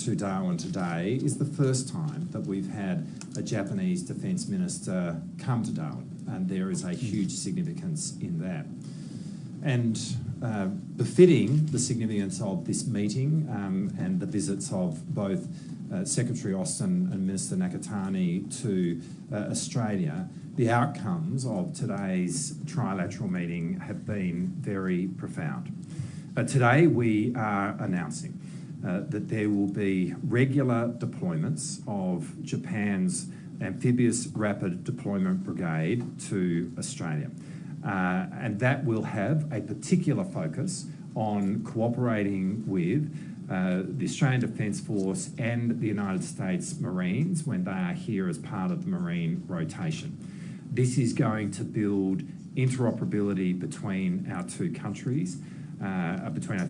to Darwin today is the first time that we've had a Japanese Defence Minister come to Darwin, and there is a huge significance in that. And befitting the significance of this meeting and the visits of both Secretary Austin and Minister Nakatani to Australia, the outcomes of today's trilateral meeting have been very profound. Today we are announcing that there will be regular deployments of Japan's Amphibious Rapid Deployment Brigade to Australia. And that will have a particular focus on cooperating with the Australian Defence Force and the United States Marines when they are here as part of the Marine rotation. This is going to build interoperability between our two countries, between our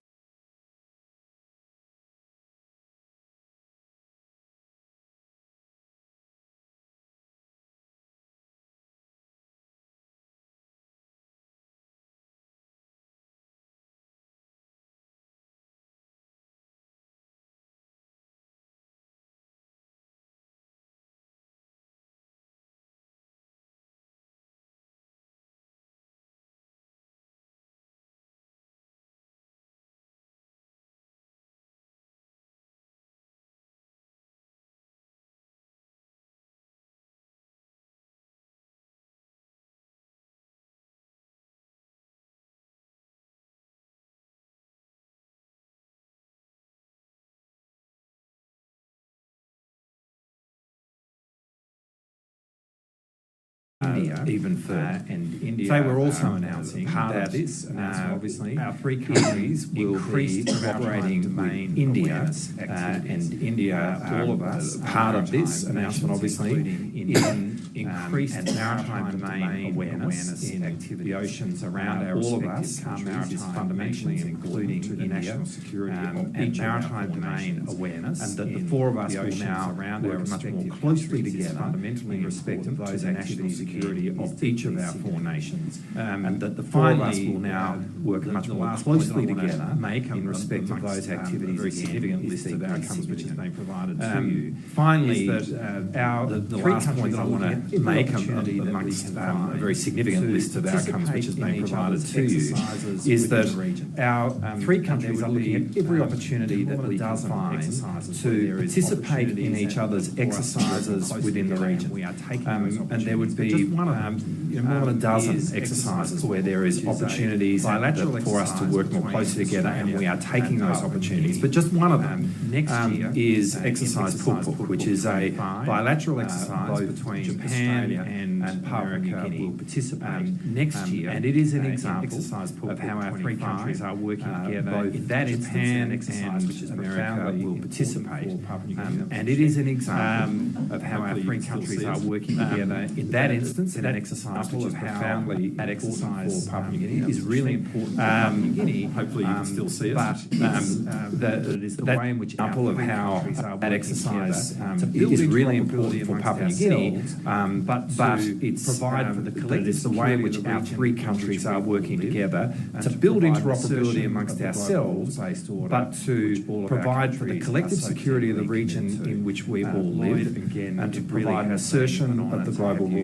India, even further, and India. So we're also announcing that this announcement, obviously, our three countries will be cooperating with India, and India. All of us. Part of this announcement, obviously, in increased maritime domain awareness in the oceans around our respective countries is fundamentally including to the national security and maritime domain awareness, and that the four of us will now work much more closely together fundamentally in respect of those national security of each of our four nations, and that the four of us will now work much more closely together in respect of those activities. A very significant list of outcomes which has been provided to you. Finally, the last point I want to make amongst a very significant list of outcomes which has been provided to you is that our three countries are looking at every opportunity that we can find to participate in each other's exercises within the region. And there would be more than a dozen exercises where there is opportunities for us to work more closely together, and we are taking those opportunities. But just one of them is exercise Pukpuk, which is a bilateral exercise between Japan and Papua New Guinea will participate next year, and it is an example of how our three countries are working together. Both in that Japan exercise, which is America, will participate, and it is an example of how our three countries are working together. In that instance, in an exercise which is profoundly that exercise for Papua New Guinea is really important. Papua New Guinea, hopefully you can still see us, but it is the way in which example of how that exercise is really important for Papua New Guinea, but it's provide for the collective. It's the way in which our three countries are working together to build interoperability amongst ourselves, but to provide for the collective security of the region in which we all live, and to provide an assertion of the global rule.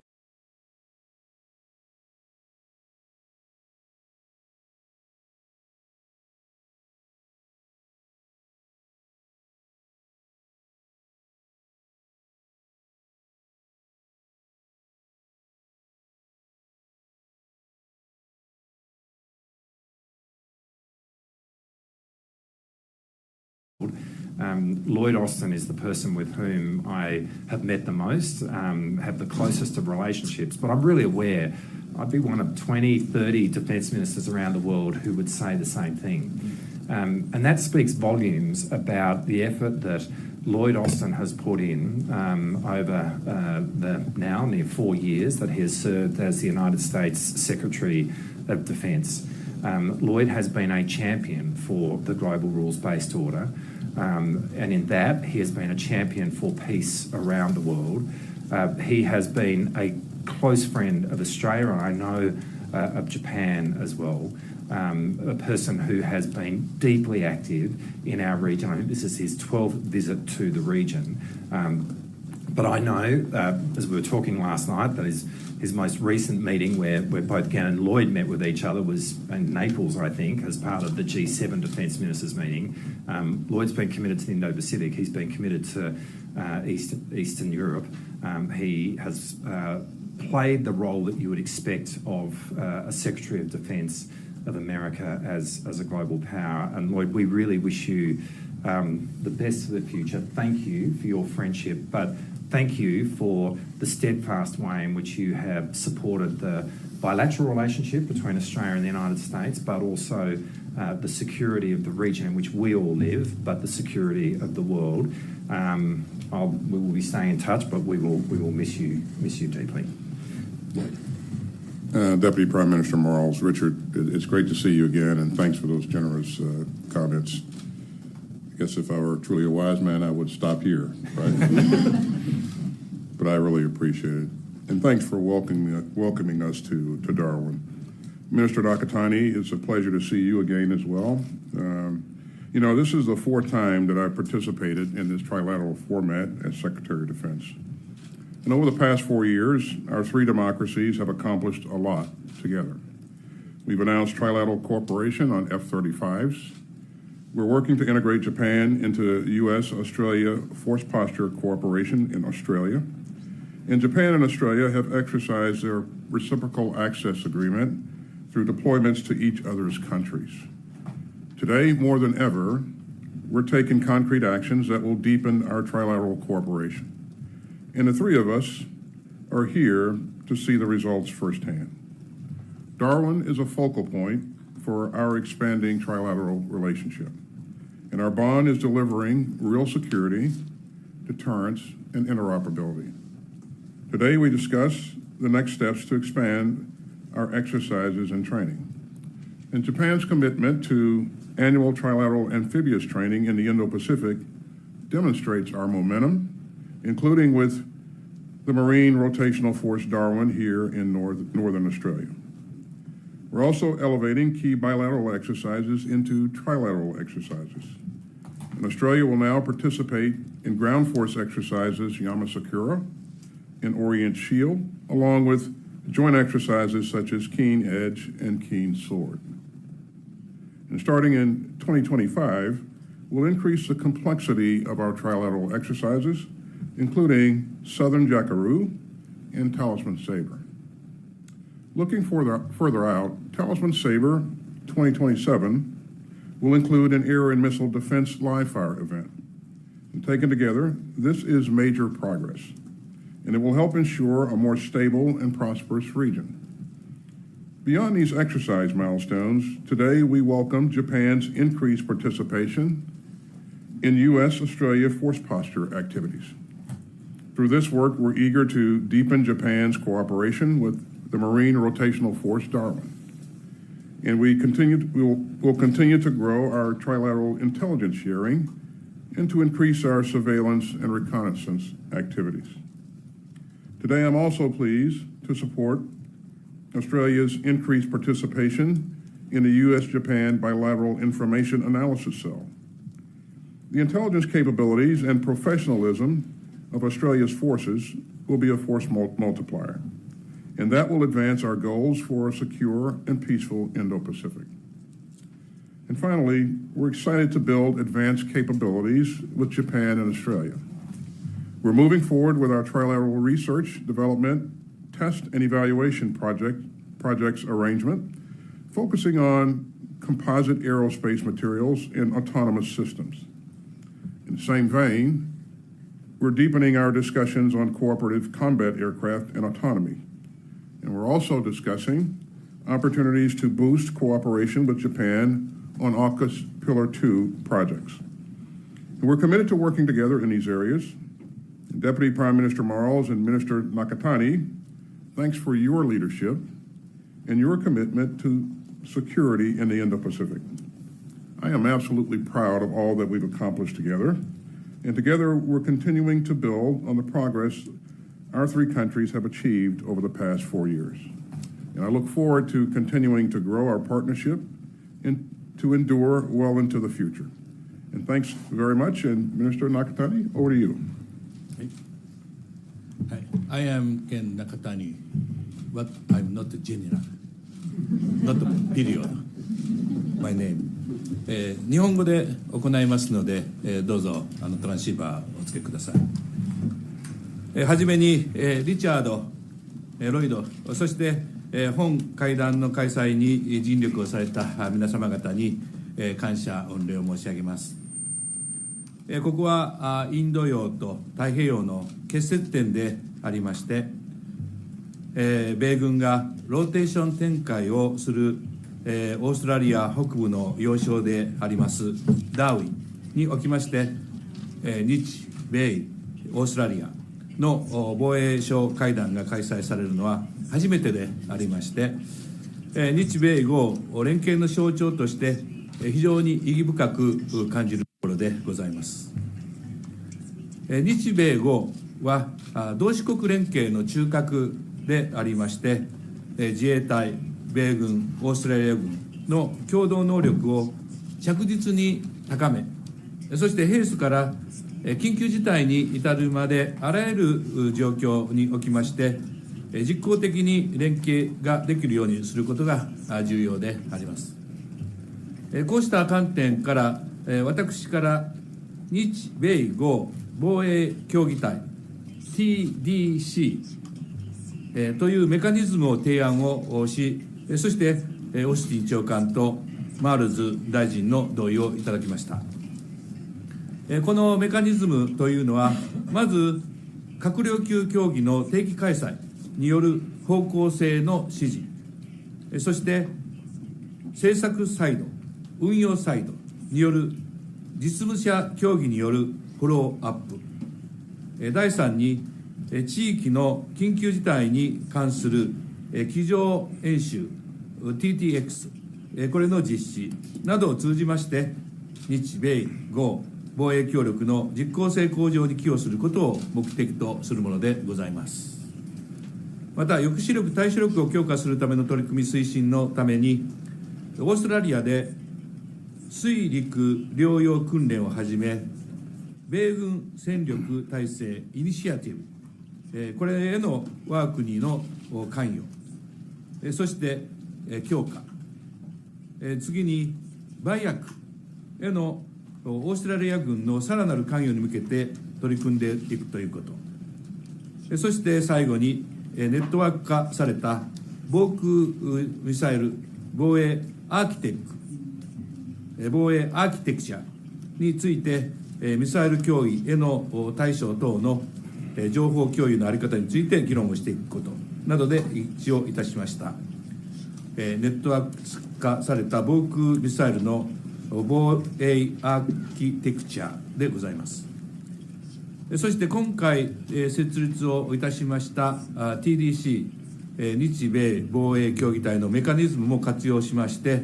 Lloyd Austin is the person with whom I have met the most, have the closest of relationships, but I'm really aware I'd be one of 20, 30 defence ministers around the world who would say the same thing. And that speaks volumes about the effort that Lloyd Austin has put in over the now near 4 years that he has served as the United States Secretary of Defence. Lloyd has been a champion for the global rules-based order, and in that he has been a champion for peace around the world. He has been a close friend of Australia, and I know of Japan as well. a person who has been deeply active in our region. I think this is his 12th visit to the region. But I know, as we were talking last night, that his most recent meeting where both Gannon and Lloyd met with each other was in Naples, I think, as part of the G7 Defence Ministers meeting. Lloyd's been committed to the Indo-Pacific. He's been committed to Eastern Europe. He has played the role that you would expect of a Secretary of Defence of America as a global power. And Lloyd, we really wish you the best for the future. Thank you for your friendship, but thank you for the steadfast way in which you have supported the bilateral relationship between Australia and the United States, but also the security of the region in which we all live, but the security of the world. We will be staying in touch, but we will miss you deeply. Deputy Prime Minister Marles, Richard, it's great to see you again, and thanks for those generous comments. I guess if I were truly a wise man, I would stop here, right? But I really appreciate it. And thanks for welcoming us to Darwin. Minister Nakatani, it's a pleasure to see you again as well. You know, this is the fourth time that I've participated in this trilateral format as Secretary of Defense. And over the past 4 years, our three democracies have accomplished a lot together. We've announced trilateral cooperation on F-35s. We're working to integrate Japan into U.S.-Australia force posture cooperation in Australia. And Japan and Australia have exercised their reciprocal access agreement through deployments to each other's countries. Today, more than ever, we're taking concrete actions that will deepen our trilateral cooperation. And the three of us are here to see the results firsthand. Darwin is a focal point for our expanding trilateral relationship. And our bond is delivering real security, deterrence, and interoperability. Today we discuss the next steps to expand our exercises and training. And Japan's commitment to annual trilateral amphibious training in the Indo-Pacific demonstrates our momentum, including with the Marine Rotational Force Darwin here in Northern Australia. We're also elevating key bilateral exercises into trilateral exercises. And Australia will now participate in ground force exercises Yamasakura and Orient Shield, along with joint exercises such as Keen Edge and Keen Sword. And starting in 2025, we'll increase the complexity of our trilateral exercises, including Southern Jackaroo and Talisman Sabre. Looking further out, Talisman Sabre 2027 will include an air and missile defense live fire event. And taken together, this is major progress, and it will help ensure a more stable and prosperous region. Beyond these exercise milestones, today we welcome Japan's increased participation in U.S.-Australia force posture activities. Through this work, we're eager to deepen Japan's cooperation with the Marine Rotational Force Darwin. And we'll continue to grow our trilateral intelligence sharing and to increase our surveillance and reconnaissance activities. Today, I'm also pleased to support Australia's increased participation in the U.S.-Japan Bilateral Information Analysis Cell. The intelligence capabilities and professionalism of Australia's forces will be a force multiplier, and that will advance our goals for a secure and peaceful Indo-Pacific. And finally, we're excited to build advanced capabilities with Japan and Australia. We're moving forward with our trilateral research, development, test, and evaluation projects arrangement, focusing on composite aerospace materials and autonomous systems. In the same vein, we're deepening our discussions on cooperative combat aircraft and autonomy. And we're also discussing opportunities to boost cooperation with Japan on AUKUS Pillar 2 projects. And we're committed to working together in these areas. Deputy Prime Minister Marles and Minister Nakatani, thanks for your leadership and your commitment to security in the Indo-Pacific. I am absolutely proud of all that we've accomplished together, and together we're continuing to build on the progress our three countries have achieved over the past 4 years. And I look forward to continuing to grow our partnership and to endure well into the future. And thanks very much. And Minister Nakatani, over to you. Hi. I am Ken Nakatani, but I'm not a general, not a period. My name. 日本語で行いますので、どうぞトランシーバーをお付けください。はじめに、リチャード、ロイド、そして、本会談の開催に尽力をされた皆様方に、感謝御礼を申し上げます。ここはインド洋と太平洋の結節点でありまして、米軍がローテーション展開をするオーストラリア北部の要衝でありますダーウィンにおきまして、日米オーストラリアの防衛相会談が開催されるのは初めてでありまして、日米豪連携の象徴として非常に意義深く感じるところでございます。日米豪は同志国連携の中核でありまして、自衛隊、米軍、オーストラリア軍の共同能力を着実に高め、そして平素から緊急事態に至るまであらゆる状況におきまして実効的に連携ができるようにすることが重要であります。こうした観点から私から日米豪防衛協議体 TDC というメカニズムを提案をし、そしてオースティン長官とマールズ大臣の同意をいただきました。このメカニズムというのは、まず閣僚級協議の定期開催による方向性の指示、そして政策サイド、運用サイドによる実務者協議によるフォローアップ、第3に地域の緊急事態に関する机上演習 TTX これの実施などを通じまして日米豪防衛協力の実効性向上に寄与することを目的とするものでございます。また抑止力対処力を強化するための取り組み推進のためにオーストラリアで水陸両用訓練をはじめ米軍戦力体制イニシアティブこれへの我が国の関与そして強化次に売薬へのオーストラリア軍のさらなる関与に向けて取り組んでいくということ、そして最後にネットワーク化された防空ミサイル防衛アーキテクチャについてミサイル脅威への対処等の情報共有の在り方について議論をしていくことなどで一致をいたしました。ネットワーク化された防空ミサイルの防衛アーキテクチャでございます。そして今回設立をいたしました TDC 日米防衛協議体のメカニズムも活用しまして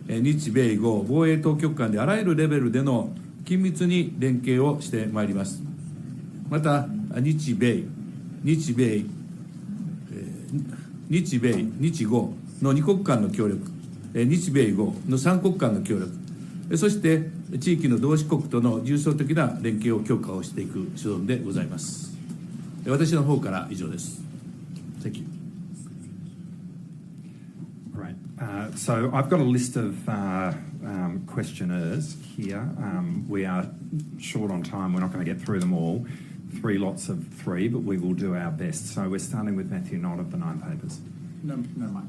日米豪防衛当局間であらゆるレベルでの緊密に連携をしてまいります。また日豪の2国間の協力日米豪の3国間の協力そして地域の同志国との重層的な連携を強化をしていく所存でございます。私の方から以上です。Thank you. Right. So I've got a list of questioners here. We are short on time. We're not going to get through them all. 3 lots of 3, but we will do our best. So we're starting with Matthew Knott of the Nine Papers. No, Mike.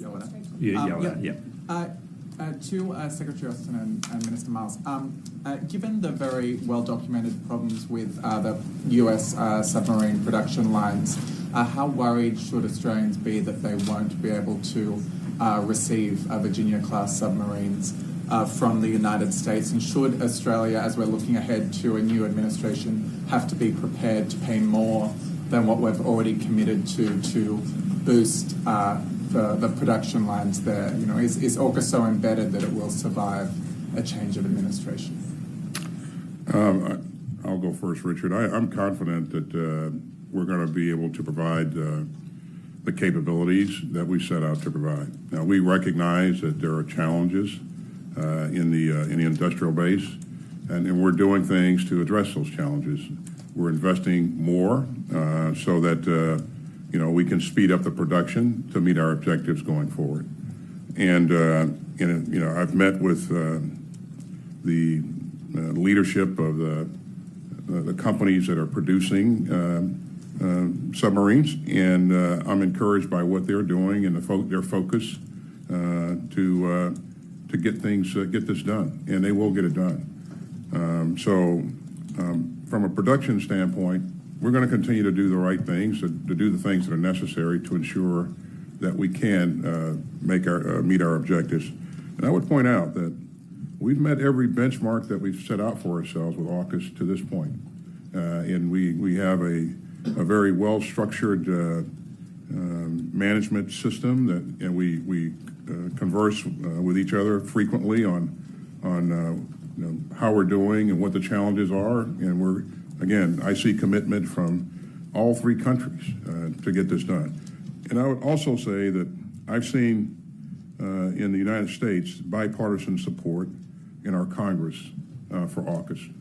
Yell at Yell yeah. To Secretary Austin and Minister Marles, given the very well-documented problems with the US submarine production lines, how worried should Australians be that they won't be able to receive Virginia-class submarines from the United States? And should Australia, as we're looking ahead to a new administration, have to be prepared to pay more than what we've already committed to boost the production lines there? You know, is AUKUS so embedded that it will survive a change of administration? I'll go first, Richard. I'm confident that we're going to be able to provide the capabilities that we set out to provide. Now, we recognize that there are challenges in the industrial base, and we're doing things to address those challenges. We're investing more so that we can speed up the production to meet our objectives going forward. And I've met with the leadership of the companies that are producing submarines, and I'm encouraged by what they're doing and their focus to get this done, and they will get it done. So from a production standpoint, we're going to continue to do the right things, to do the things that are necessary to ensure that we can meet our objectives. And I would point out that we've met every benchmark that we've set out for ourselves with AUKUS to this point. And we have a very well-structured management system and we converse with each other frequently on how we're doing and what the challenges are. And I see commitment from all three countries to get this done. And I would also say that I've seen in the United States bipartisan support in our Congress for AUKUS.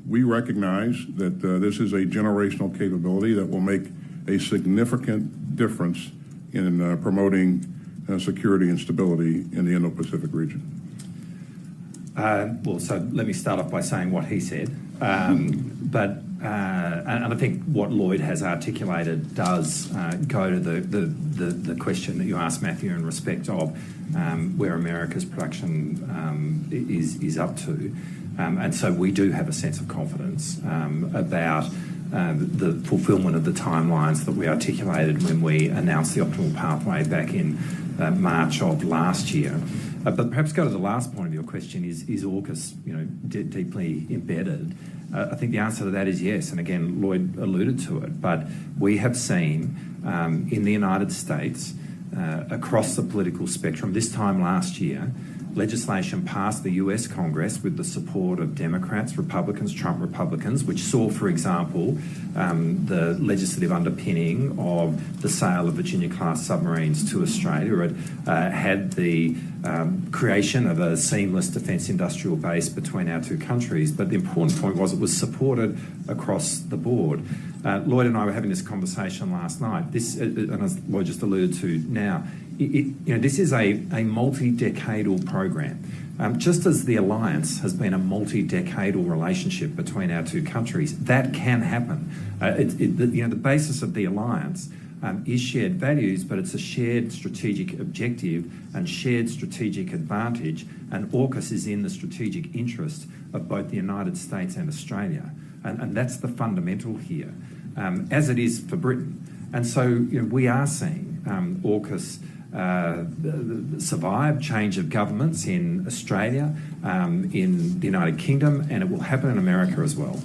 We recognize that this is a generational capability that will make a significant difference in promoting security and stability in the Indo-Pacific region. So let me start off by saying what he said. And I think what Lloyd has articulated does go to the question that you asked, Matthew, in respect of where America's production is up to. And so we do have a sense of confidence about the fulfilment of the timelines that we articulated when we announced the optimal pathway back in March of last year. But perhaps go to the last point of your question, is AUKUS deeply embedded? I think the answer to that is yes, and again, Lloyd alluded to it, but we have seen in the United States, across the political spectrum, this time last year, legislation passed the US Congress with the support of Democrats, Republicans, Trump Republicans, which saw, for example, the legislative underpinning of the sale of Virginia-class submarines to Australia. It had the creation of a seamless defence industrial base between our two countries. But the important point was it was supported across the board. Lloyd and I were having this conversation last night. This, and as Lloyd just alluded to now, this is a multi-decadal program. Just as the alliance has been a multi-decadal relationship between our two countries, that can happen. The basis of the alliance is shared values, but it's a shared strategic objective and shared strategic advantage, and AUKUS is in the strategic interest of both the United States and Australia. And that's the fundamental here, as it is for Britain. And so we are seeing AUKUS survive change of governments in Australia, in the United Kingdom, and it will happen in America as well.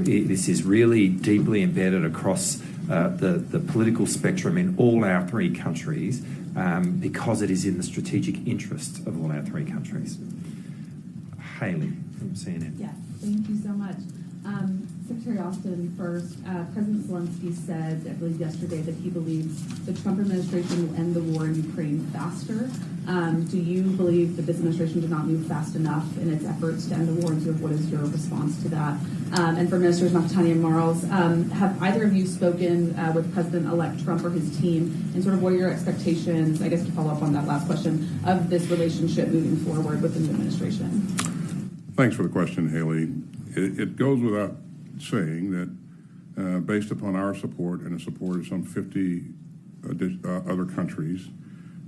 This is really deeply embedded across the political spectrum in all our three countries because it is in the strategic interest of all our three countries. Haley from CNN. Yes, thank you so much. Secretary Austin, first, President Zelensky said, I believe yesterday, that he believes the Trump administration will end the war in Ukraine faster. Do you believe that this administration did not move fast enough in its efforts to end the war? And sort of what is your response to that? And for Ministers Nakatani and Marles, have either of you spoken with President-elect Trump or his team? And sort of what are your expectations, I guess to follow up on that last question, of this relationship moving forward within the administration? Thanks for the question, Haley. It goes without saying that based upon our support and the support of some 50 other countries,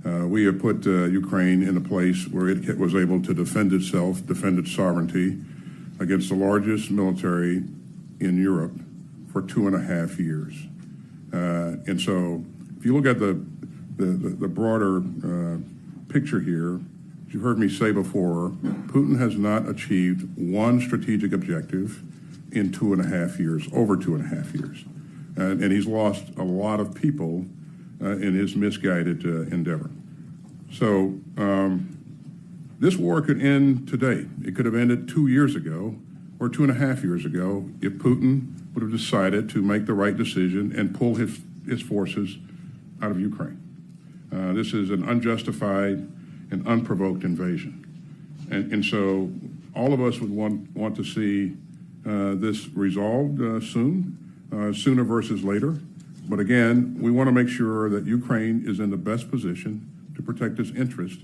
we have put Ukraine in a place where it was able to defend itself, defend its sovereignty against the largest military in Europe for 2.5 years. And so if you look at the broader picture here, as you've heard me say before, Putin has not achieved one strategic objective in 2.5 years, over 2.5 years. And he's lost a lot of people in his misguided endeavor. So this war could end today. It could have ended 2 years ago or 2.5 years ago if Putin would have decided to make the right decision and pull his forces out of Ukraine. This is an unjustified and unprovoked invasion. And so all of us would want to see this resolved soon, sooner versus later. But again, we want to make sure that Ukraine is in the best position to protect its interest,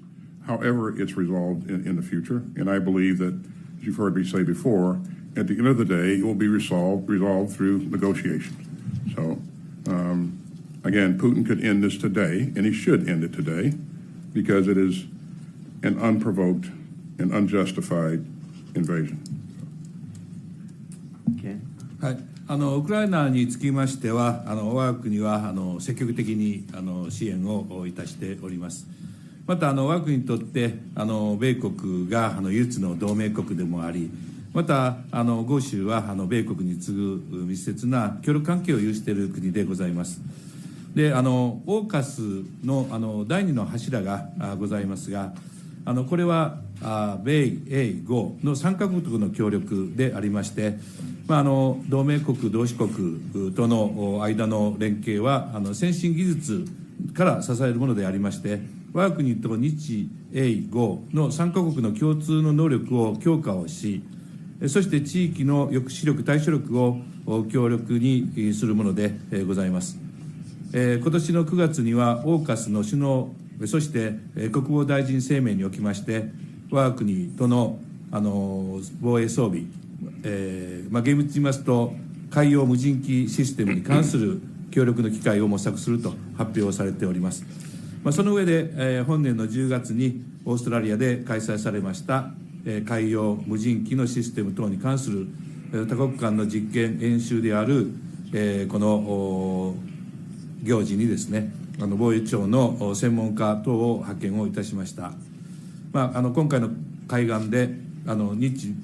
however it's resolved in the future. And I believe that, as you've heard me say before, at the end of the day, it will be resolved through negotiations. So, again, Putin could end this today, and he should end it today, because it is an unprovoked and unjustified invasion. Okay. はい、ウクライナにつきましては、我が国は積極的に支援をいたしております。また我が国にとって米国が唯一の同盟国でもあり、また豪州は米国に次ぐ密接な協力関係を有している国でございます。でオーカスの第二の柱がございますが、これは米英豪の3カ国の協力でありまして、同盟国同志国との間の連携は先進技術から支えるものでありまして、我が国と日英豪の3カ国の共通の能力を強化をし、そして地域の抑止力対処力を強力にするものでございます。今年の9月にはオーカスの首脳、そして国防大臣声明におきまして、我が国との防衛装備、厳密に言いますと海洋無人機システムに関する協力の機会を模索すると発表されております。その上で、本年の10月にオーストラリアで開催されました海洋無人機のシステム等に関する多国間の実験演習である、この行事にですね、防衛庁の専門家等を派遣をいたしました。今回の会談で日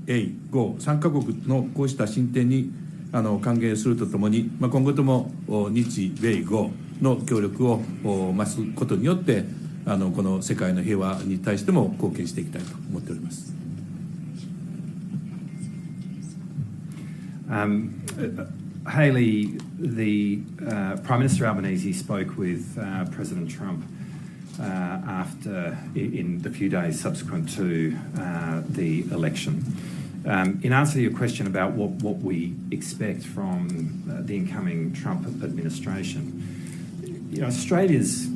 英豪3カ国のこうした進展に歓迎するとともに、今後とも日米豪の協力を増すことによってこの世界の平和に対しても貢献していきたいと思っております。Haley, the Prime Minister Albanese spoke with President Trump in the few days subsequent to the election. In answer to your question about what we expect from the incoming Trump administration, Australia's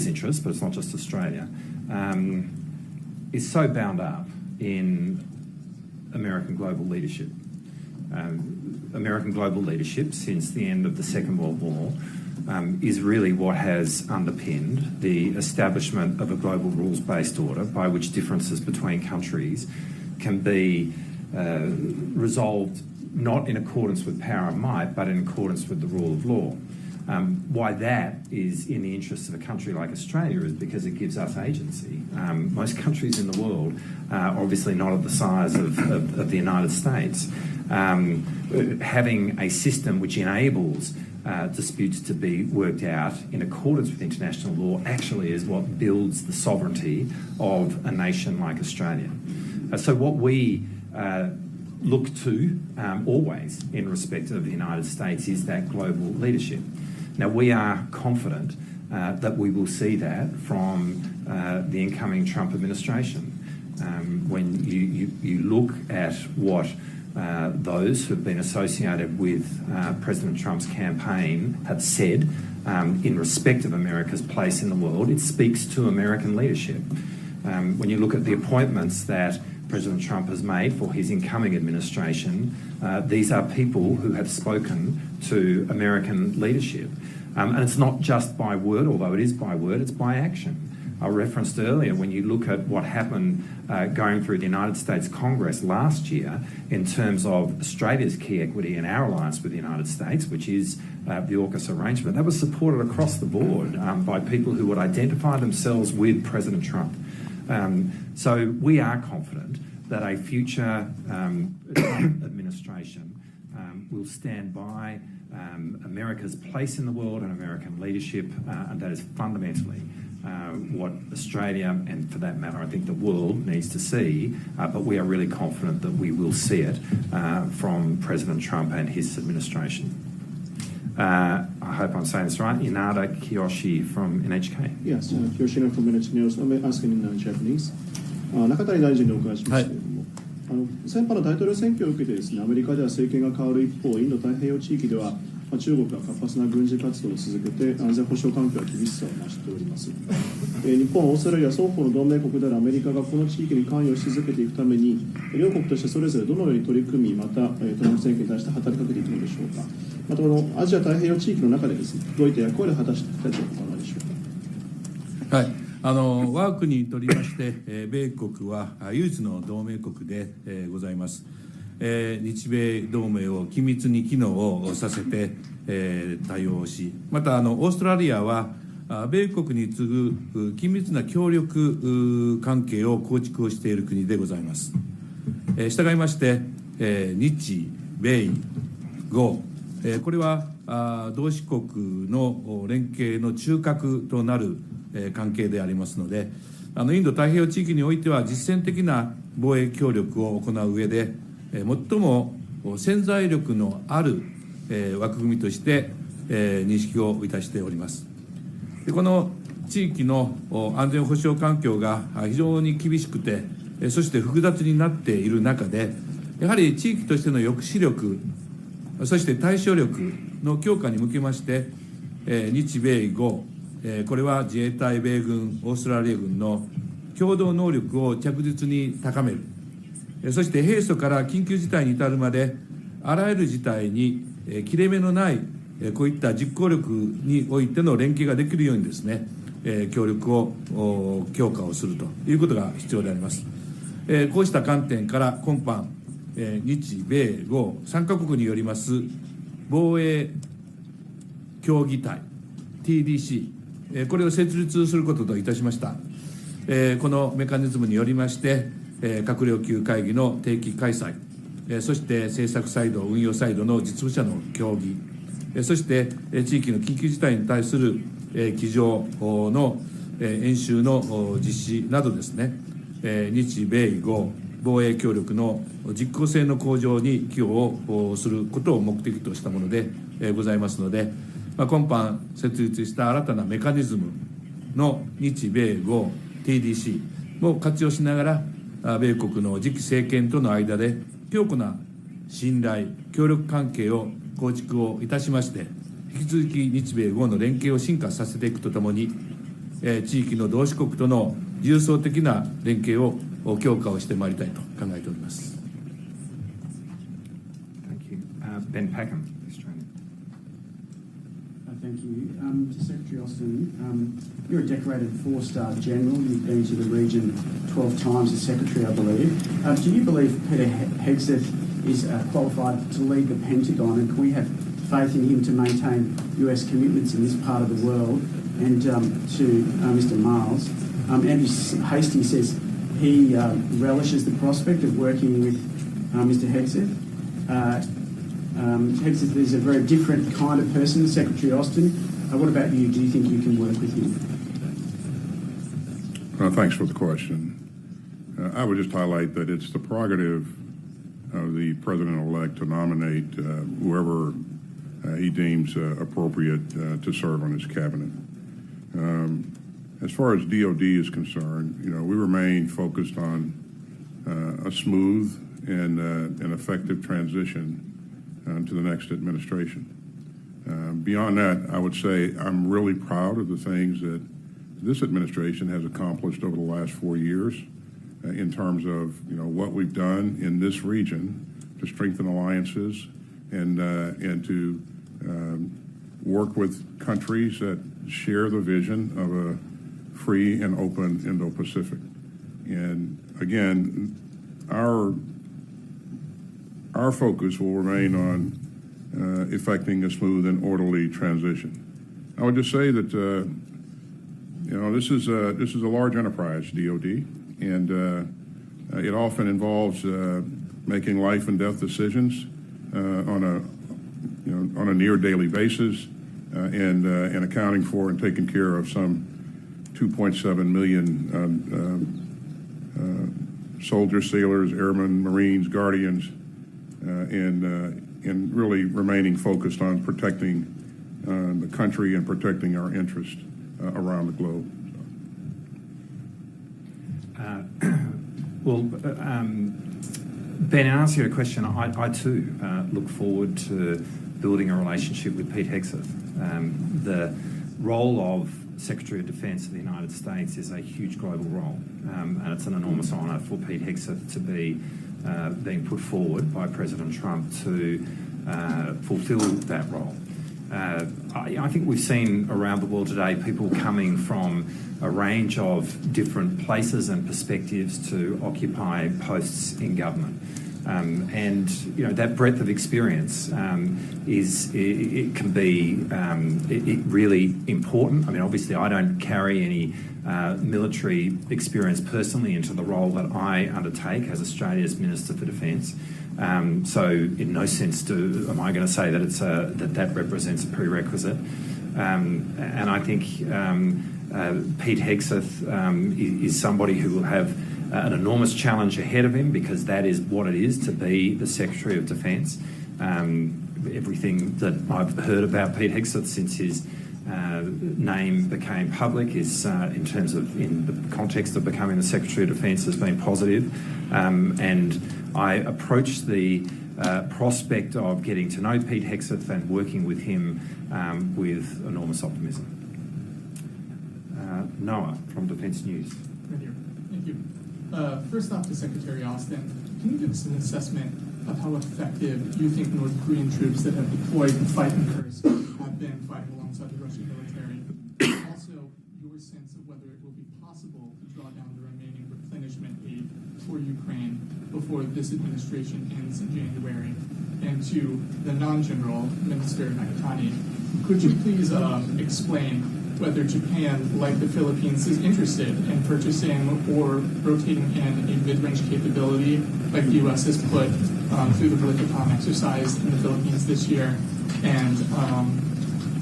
interest, but it's not just Australia, is so bound up in American global leadership. American global leadership since the end of the Second World War is really what has underpinned the establishment of a global rules-based order by which differences between countries can be resolved not in accordance with power and might, but in accordance with the rule of law. Why that is in the interests of a country like Australia is because it gives us agency. Most countries in the world are obviously not of the size of the United States. Having a system which enables disputes to be worked out in accordance with international law actually is what builds the sovereignty of a nation like Australia. So what we look to always in respect of the United States is that global leadership. Now, we are confident that we will see that from the incoming Trump administration. When you look at what those who have been associated with President Trump's campaign have said in respect of America's place in the world, it speaks to American leadership. When you look at the appointments that President Trump has made for his incoming administration, these are people who have spoken to American leadership. And it's not just by word, although it is by word, it's by action. I referenced earlier, when you look at what happened going through the United States Congress last year in terms of Australia's key equity in our alliance with the United States, which is the AUKUS arrangement, that was supported across the board by people who would identify themselves with President Trump. So we are confident that a future Trump administration will stand by America's place in the world and American leadership, and that is fundamentally what Australia, and for that matter, I think the world needs to see, but we are really confident that we will see it from President Trump and his administration. I hope I'm saying this right, Inada Kiyoshi from NHK. Yes, Yoshino from NHK News. I'm asking in Japanese. 中谷大臣にお伺いしますけれども、先般の大統領選挙を受けてですね、アメリカでは政権が変わる一方、インド太平洋地域では、中国が活発な軍事活動を続けて安全保障環境は厳しさを増しております。日本、オーストラリア双方の同盟国であるアメリカがこの地域に関与し続けていくために、両国としてそれぞれどのように取り組み、またトランプ政権に対して働きかけていくのでしょうか。またこのアジア太平洋地域の中でですね、どういった役割を果たしていきたいとお考えでしょうか。はい、我が国にとりまして、米国は唯一の同盟国で、ございます。日米同盟を緊密に機能をさせて、対応し、またオーストラリアは米国に次ぐ緊密な協力関係を構築をしている国でございます。従いまして、日米豪、これは同志国の連携の中核となる関係でありますので、インド太平洋地域においては実践的な防衛協力を行う上で、最も潜在力のある枠組みとして認識をいたしております。この地域の安全保障環境が非常に厳しくて、そして複雑になっている中で、やはり地域としての抑止力、そして対処力の強化に向けまして、日米豪、これは自衛隊、米軍、オーストラリア軍の共同能力を着実に高める、そして平素から緊急事態に至るまで、あらゆる事態に切れ目のないこういった実行力においての連携ができるようにですね、協力を強化をするということが必要であります。こうした観点から今般、日米豪3カ国によります防衛協議体 TDC、これを設立することといたしました。このメカニズムによりまして、閣僚級会議の定期開催、そして政策サイド、運用サイドの実務者の協議、そして地域の緊急事態に対する机上の演習の実施などですね、日米豪防衛協力の実効性の向上に寄与をすることを目的としたものでございますので、今般設立した新たなメカニズムの日米豪 TDC も活用しながら、米国の次期政権との間で強固な信頼協力関係を構築をいたしまして、引き続き日米豪の連携を進化させていくとともに、地域の同志国との重層的な連携を強化をしてまいりたいと考えております。Thank you. Ben Packham, Australia. Thank you. To Secretary Austin, you're a decorated 4-star general. You've been to the region 12 times as Secretary, I believe. Do you believe Peter Hegseth is qualified to lead the Pentagon, and can we have faith in him to maintain US commitments in this part of the world? And to Mr. Marles, Andrew Hastings says he relishes the prospect of working with Mr. Hegseth. Hegseth is a very different kind of person, Secretary Austin. What about you? Do you think you can work with him? Thanks for the question. I would just highlight that it's the prerogative of the President-elect to nominate whoever he deems appropriate to serve on his cabinet. As far as DOD is concerned, we remain focused on a smooth and an effective transition to the next administration. Beyond that, I would say I'm really proud of the things that this administration has accomplished over the last 4 years in terms of what we've done in this region to strengthen alliances and to work with countries that share the vision of a free and open Indo-Pacific. And again, our focus will remain on effecting a smooth and orderly transition. I would just say that this is a large enterprise, DoD, and it often involves making life and death decisions on a near daily basis, and accounting for and taking care of some 2.7 million soldiers, sailors, airmen, Marines, Guardians, and really remaining focused on protecting the country and protecting our interest around the globe. Ben, in answer to your question, I too look forward to building a relationship with Pete Hegseth. The role of Secretary of Defence of the United States is a huge global role, and it's an enormous honour for Pete Hegseth to be being put forward by President Trump to fulfil that role. I think we've seen around the world today people coming from a range of different places and perspectives to occupy posts in government. And that breadth of experience it can be really important. I mean, obviously, I don't carry any military experience personally into the role that I undertake as Australia's Minister for Defence. So, in no sense am I going to say that it's that represents a prerequisite. And I think Pete Hegseth is somebody who will have an enormous challenge ahead of him, because that is what it is to be the Secretary of Defence. Everything that I've heard about Pete Hegseth since his name became public is, in the context of becoming the Secretary of Defence, has been positive. And I approach the prospect of getting to know Pete Hegseth and working with him with enormous optimism. Noah from Defence News. Right here. Thank you. First off, to Secretary Austin, can you give us an assessment of how effective you think North Korean troops that have deployed to fight in Kursk have been fighting alongside the Russian military? Also, your sense of whether it will be possible to draw down the remaining replenishment aid for Ukraine before this administration ends in January. And to the non-general, Minister Nakatani, could you please explain whether Japan, like the Philippines, is interested in purchasing or rotating in a mid-range capability like the U.S. has put through the Trilateral exercise in the Philippines this year? And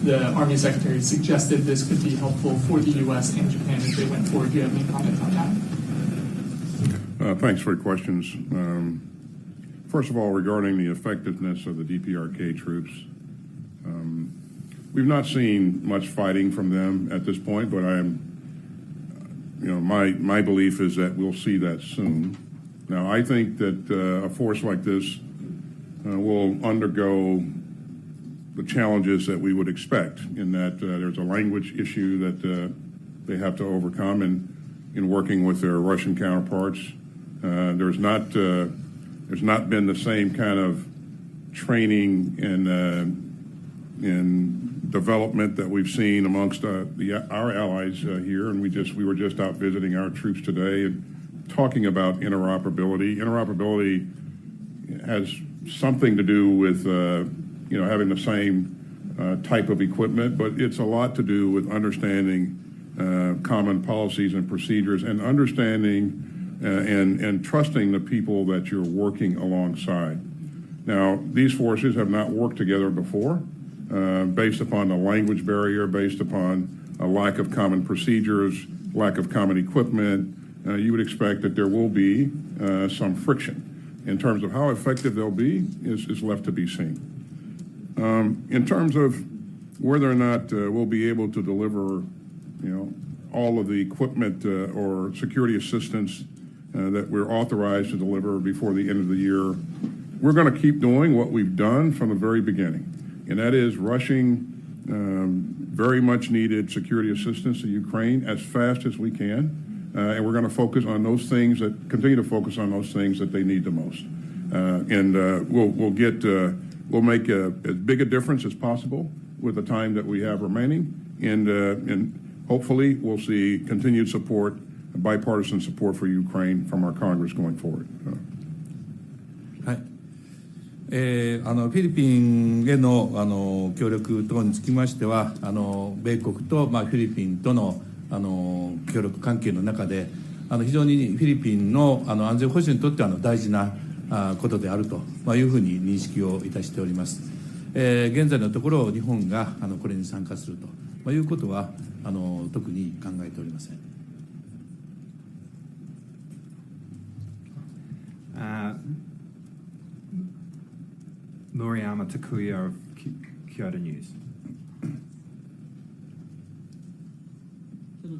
the Army Secretary suggested this could be helpful for the U.S. and Japan if they went forward. Do you have any comments on that? Thanks for your questions. First of all, regarding the effectiveness of the DPRK troops, we've not seen much fighting from them at this point, but my belief is that we'll see that soon. Now, I think that a force like this will undergo the challenges that we would expect, in that there's a language issue that they have to overcome in working with their Russian counterparts. There's not been the same kind of training and development that we've seen amongst our allies here, and we were just out visiting our troops today and talking about interoperability. Interoperability has something to do with having the same type of equipment, but it's a lot to do with understanding common policies and procedures, and understanding and trusting the people that you're working alongside. Now, these forces have not worked together before, based upon the language barrier, based upon a lack of common procedures, lack of common equipment. You would expect that there will be some friction. In terms of how effective they'll be is left to be seen. In terms of whether or not we'll be able to deliver, all of the equipment or security assistance that we're authorized to deliver before the end of the year, we're going to keep doing what we've done from the very beginning, and that is rushing very much needed security assistance to Ukraine as fast as we can. And we're going to focus on those things continue to focus on those things that they need the most. We'll make as big a difference as possible with the time that we have remaining. And hopefully we'll see continued support, bipartisan support for Ukraine from our Congress going forward. はい。フィリピンへの協力等につきましては、米国とフィリピンとの協力関係の中で非常にフィリピンの安全保障にとっては大事なことであるというふうに認識をいたしております。現在のところ日本がこれに参加するということは特に考えておりません。Murayama Takuya of Kyoto News.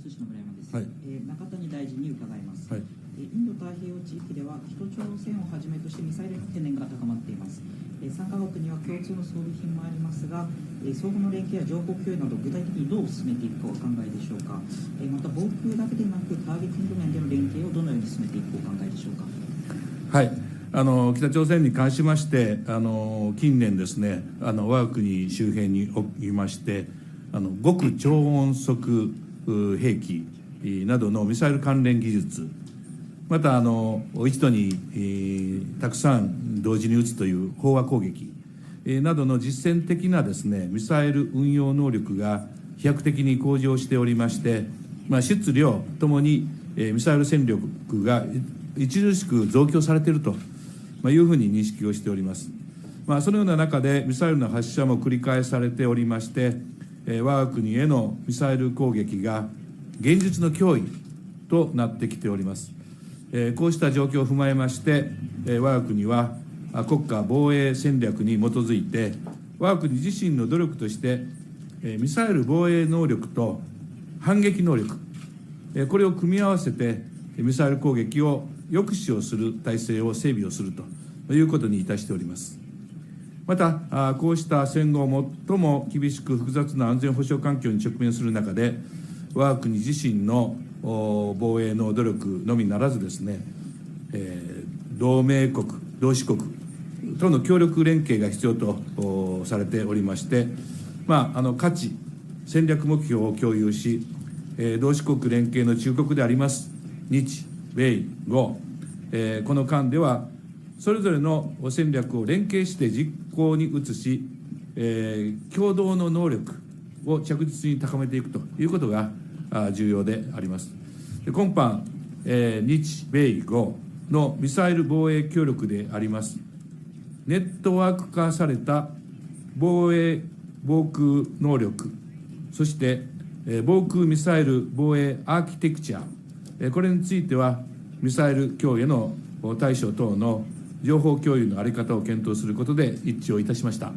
通信の村山です、はい。中谷大臣に伺います、はい。インド太平洋地域では北朝鮮をはじめとしてミサイルの懸念が高まっています。3カ国には共通の装備品もありますが、相互の連携や情報共有など具体的にどう進めていくかお考えでしょうか。また防空だけでなくターゲティング面での連携をどのように進めていくお考えでしょうか。はい、北朝鮮に関しまして近年ですね我が国周辺におきまして極超音速兵器などのミサイル関連技術、また一度に、たくさん同時に撃つという飽和攻撃、などの実践的なですねミサイル運用能力が飛躍的に向上しておりまして、質量ともに、ミサイル戦力が著しく増強されているというふうに認識をしております。そのような中でミサイルの発射も繰り返されておりまして、我が国へのミサイル攻撃が現実の脅威となってきております。こうした状況を踏まえまして、我が国は国家防衛戦略に基づいて、我が国自身の努力として、ミサイル防衛能力と反撃能力、これを組み合わせて、ミサイル攻撃を抑止をする体制を整備をするということにいたしております。また、こうした戦後最も厳しく複雑な安全保障環境に直面する中で、我が国自身の防衛の努力のみならずですね、同盟国、同志国との協力連携が必要とされておりまして、価値、戦略目標を共有し、同志国連携の中核であります日、米、豪、この間ではそれぞれの戦略を連携して実行に移し、共同の能力を着実に高めていくということが重要であります。今般、日米豪のミサイル防衛協力でありますネットワーク化された防空能力、そして防空ミサイル防衛アーキテクチャ、これについてはミサイル供与の対象等の情報共有の在り方を検討することで一致をいたしました。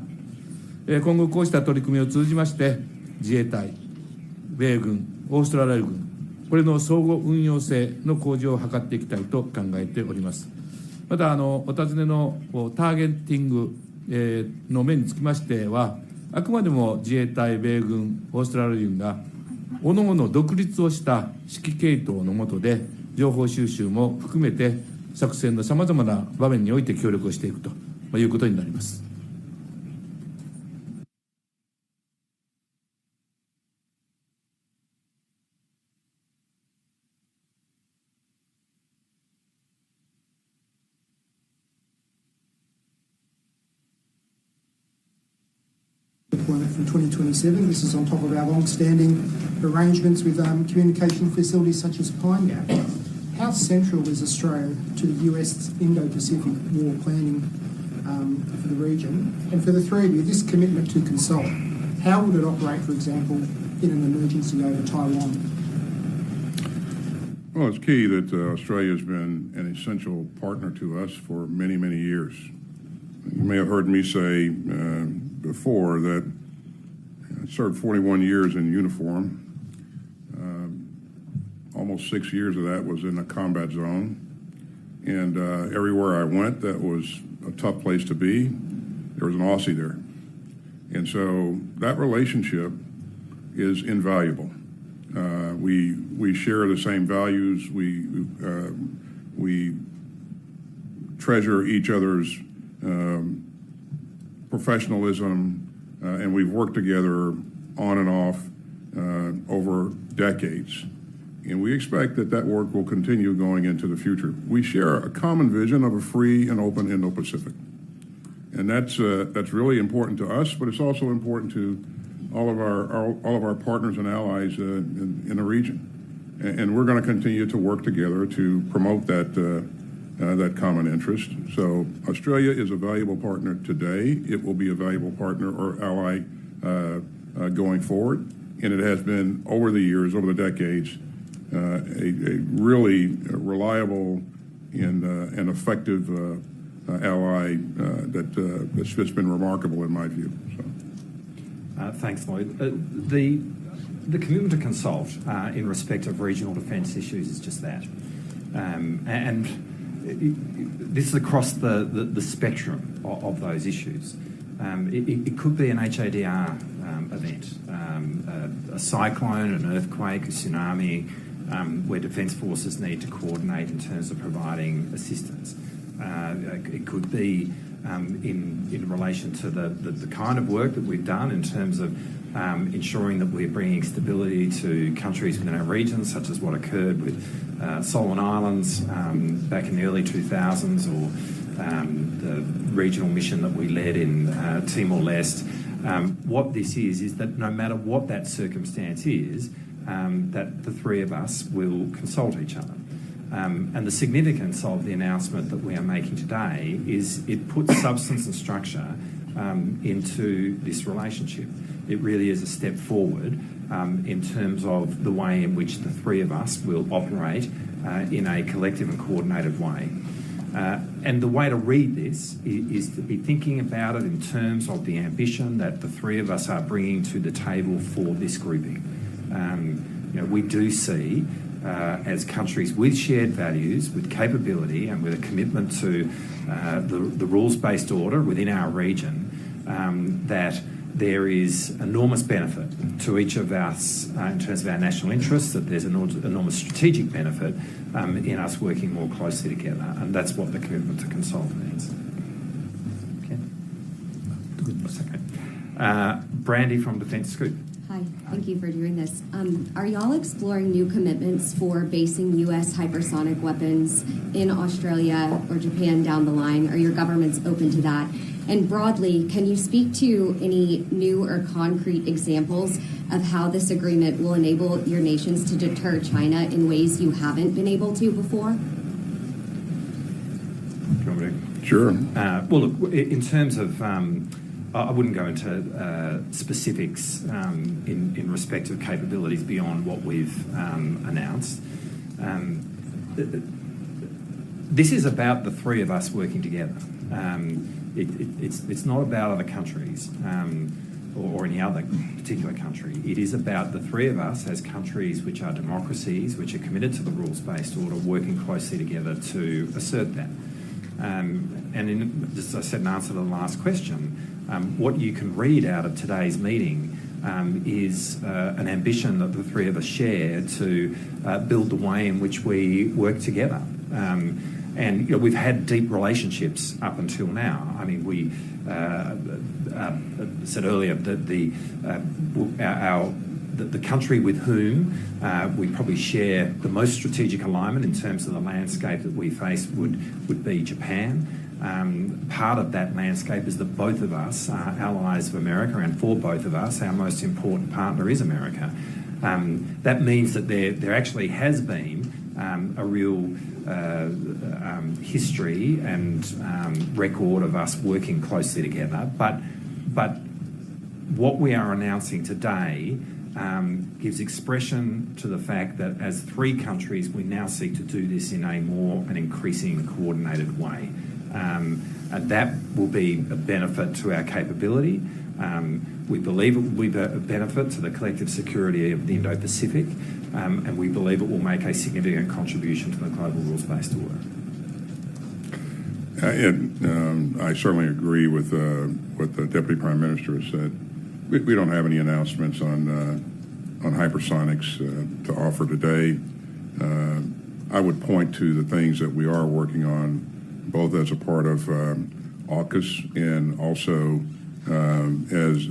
今後こうした取り組みを通じまして自衛隊、米軍、オーストラリア軍、これの相互運用性の向上を図っていきたいと考えております。またお尋ねのターゲティングの面につきましては、あくまでも自衛隊、米軍、オーストラリア軍が各々独立をした指揮系統の下で情報収集も含めて作戦のさまざまな場面において協力をしていくということになります。Deployment from 2027. This is on top of our long-standing arrangements with communication facilities such as Pine Gap. How central is Australia to the US Indo-Pacific war planning for the region? And for the three of you, this commitment to consult, how would it operate, for example, in an emergency over Taiwan? Well, it's key that Australia has been an essential partner to us for many, many years. You may have heard me say before that I served 41 years in uniform. Almost 6 years of that was in a combat zone. And everywhere I went, that was a tough place to be. There was an Aussie there. And so that relationship is invaluable. We share the same values. We treasure each other's professionalism, and we've worked together on and off over decades. And we expect that work will continue going into the future. We share a common vision of a free and open Indo-Pacific. And that's really important to us, but it's also important to all of our partners and allies in the region. And we're going to continue to work together to promote that common interest. So Australia is a valuable partner today. It will be a valuable partner or ally going forward. And it has been over the years, over the decades, a really reliable and effective ally that's been remarkable in my view. So. Thanks, Lloyd. The The commitment to consult in respect of regional defence issues is just that. And this is across the spectrum of those issues. It could be an HADR event, a cyclone, an earthquake, a tsunami, where defence forces need to coordinate in terms of providing assistance. It could be in relation to the kind of work that we've done in terms of ensuring that we're bringing stability to countries within our region, such as what occurred with Solomon Islands back in the early 2000s, or the regional mission that we led in Timor-Leste. What this is that no matter what that circumstance is, that the three of us will consult each other. And the significance of the announcement that we are making today is it puts substance and structure into this relationship. It really is a step forward in terms of the way in which the three of us will operate in a collective and coordinated way. And the way to read this is to be thinking about it in terms of the ambition that the three of us are bringing to the table for this grouping. We do see, as countries with shared values, with capability and with a commitment to the rules-based order within our region, that there is enormous benefit to each of us in terms of our national interests, that there's enormous strategic benefit in us working more closely together, and that's what the commitment to consult means. Okay. Brandy from Defence Scoop. Hi, thank you for doing this. Are y'all exploring new commitments for basing U.S. hypersonic weapons in Australia or Japan down the line? Are your governments open to that? And broadly, can you speak to any new or concrete examples of how this agreement will enable your nations to deter China in ways you haven't been able to before? Sure. Well, look, in terms of, I wouldn't go into specifics in respect of capabilities beyond what we've announced. This is about the three of us working together. It's not about other countries or any other particular country. It is about the three of us as countries which are democracies, which are committed to the rules-based order, working closely together to assert that. And as I said in answer to the last question, what you can read out of today's meeting is an ambition that the three of us share to build the way in which we work together. And we've had deep relationships up until now. I mean, we said earlier that the country with whom we probably share the most strategic alignment in terms of the landscape that we face would be Japan. Part of that landscape is that both of us are allies of America, and for both of us, our most important partner is America. That means that there actually has been a real history and record of us working closely together. But what we are announcing today gives expression to the fact that as three countries, we now seek to do this in a more and increasing coordinated way. And that will be a benefit to our capability. We believe it will be a benefit to the collective security of the Indo-Pacific, and we believe it will make a significant contribution to the global rules-based order. I certainly agree with what the Deputy Prime Minister has said. We don't have any announcements on hypersonics to offer today. I would point to the things that we are working on, both as a part of AUKUS and also as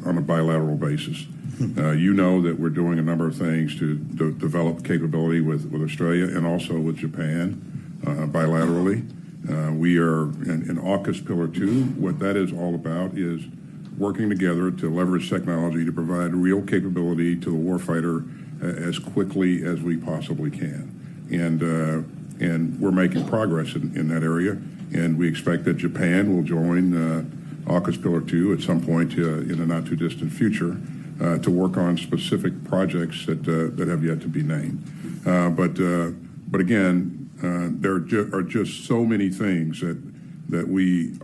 on a bilateral basis. You know that we're doing a number of things to develop capability with Australia and also with Japan bilaterally. We are in AUKUS Pillar 2. What that is all about is working together to leverage technology to provide real capability to the warfighter as quickly as we possibly can. And we're making progress in that area, and we expect that Japan will join AUKUS Pillar 2 at some point in the not-too-distant future to work on specific projects that have yet to be named. But again, there are just so many things that we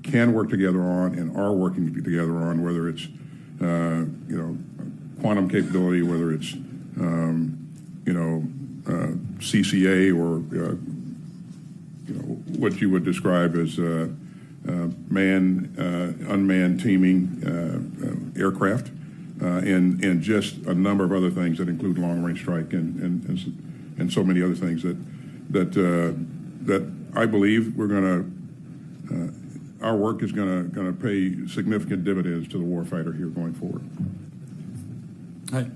can work together on and are working together on, whether it's quantum capability, whether it's CCA or what you would describe as unmanned teaming aircraft, and just a number of other things that include long-range strike and so many other things that I believe we're going to. Our work is going to pay significant dividends to the warfighter here going forward. はい、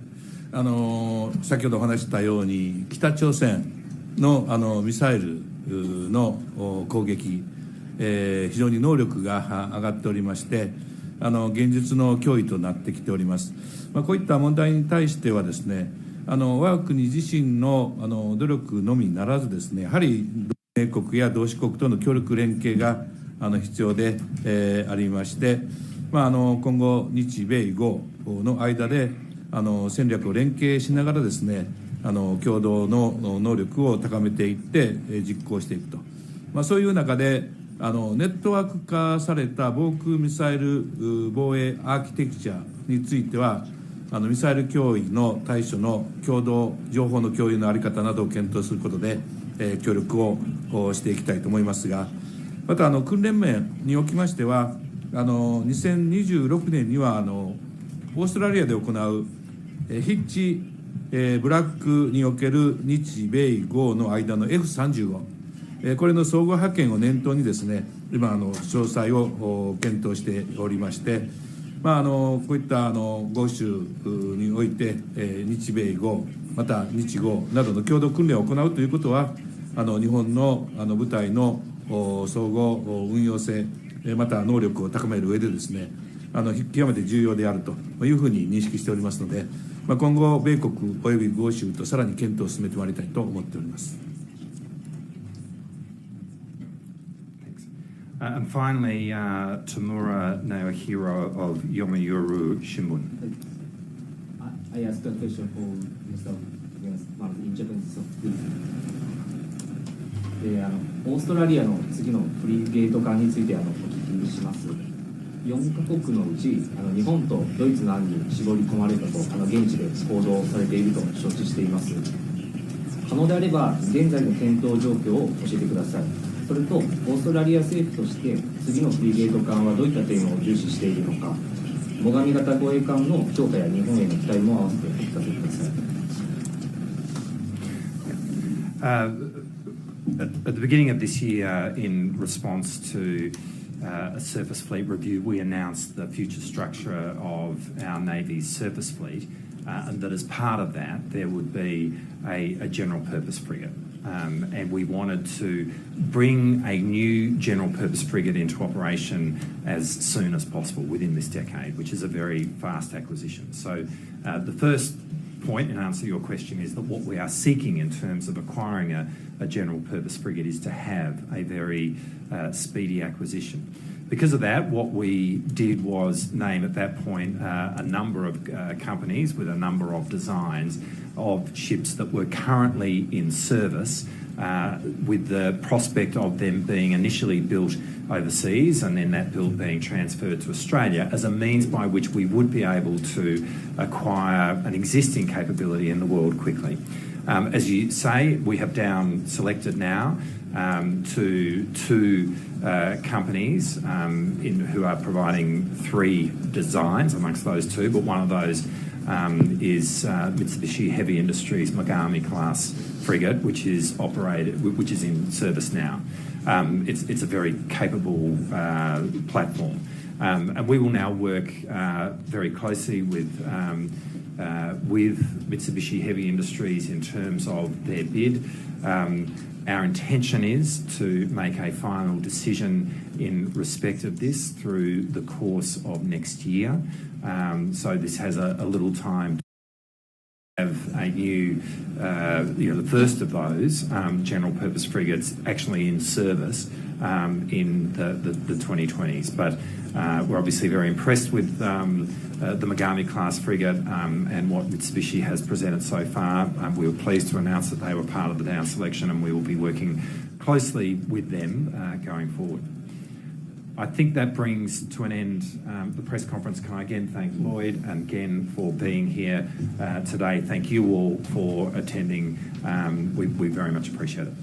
先ほどお話したように北朝鮮のミサイルの攻撃、非常に能力が上がっておりまして、現実の脅威となってきております。こういった問題に対してはですね、我が国自身の努力のみならずですね、やはり同盟国や同志国との協力連携が必要で、ありまして、今後日米豪の間で戦略を連携しながらですね、共同の能力を高めていって実行していくと、そういう中でネットワーク化された防空ミサイル防衛アーキテクチャについてはミサイル脅威の対処の共同情報の共有の在り方などを検討することで、協力をしていきたいと思いますが、また訓練面におきましては2026年にはオーストラリアで行うヒッチブラックにおける日米豪の間の F35、これの相互派遣を念頭にですね、今詳細を検討しておりまして、こういった豪州において日米豪また日豪などの共同訓練を行うということは日本の部隊の総合運用性また能力を高める上でですね、極めて重要であるというふうに認識しておりますので、今後米国および豪州とさらに検討を進めてまいりたいと思っております。And finally, Tamura Naohiro of Yomiuri Shimbun. I asked a question for Mr. Marles in Japanese. でオーストラリアの次のフリゲート艦についてお聞きします。4カ国のうち日本とドイツの案に絞り込まれたと現地で報道されていると承知しています。可能であれば現在の検討状況を教えてください。それとオーストラリア政府として次のフリゲート艦はどういった点を重視しているのか、最上型護衛艦の強化や日本への期待も合わせてお聞かせください。At the beginning of this year, in response to a surface fleet review, we announced the future structure of our Navy's surface fleet, and that as part of that, there would be a general purpose frigate. And we wanted to bring a new general purpose frigate into operation as soon as possible within this decade, which is a very fast acquisition. So the first point in answer to your question is that what we are seeking in terms of acquiring a general purpose frigate is to have a very speedy acquisition. Because of that, what we did was name at that point a number of companies with a number of designs of ships that were currently in service with the prospect of them being initially built overseas and then that build being transferred to Australia as a means by which we would be able to acquire an existing capability in the world quickly. As you say, we have down selected now to two companies who are providing 3 designs amongst those 2, but one of those is Mitsubishi Heavy Industries Mogami class frigate, which is in service now. It's a very capable platform, and we will now work very closely with Mitsubishi Heavy Industries in terms of their bid. Our intention is to make a final decision in respect of this through the course of next year. So this has a little time to have a new, the first of those general purpose frigates actually in service in the 2020s. But we're obviously very impressed with the Mogami class frigate and what Mitsubishi has presented so far. We were pleased to announce that they were part of the down selection, and we will be working closely with them going forward. I think that brings to an end the press conference. Can I again thank Lloyd and again for being here today. Thank you all for attending. We very much appreciate it.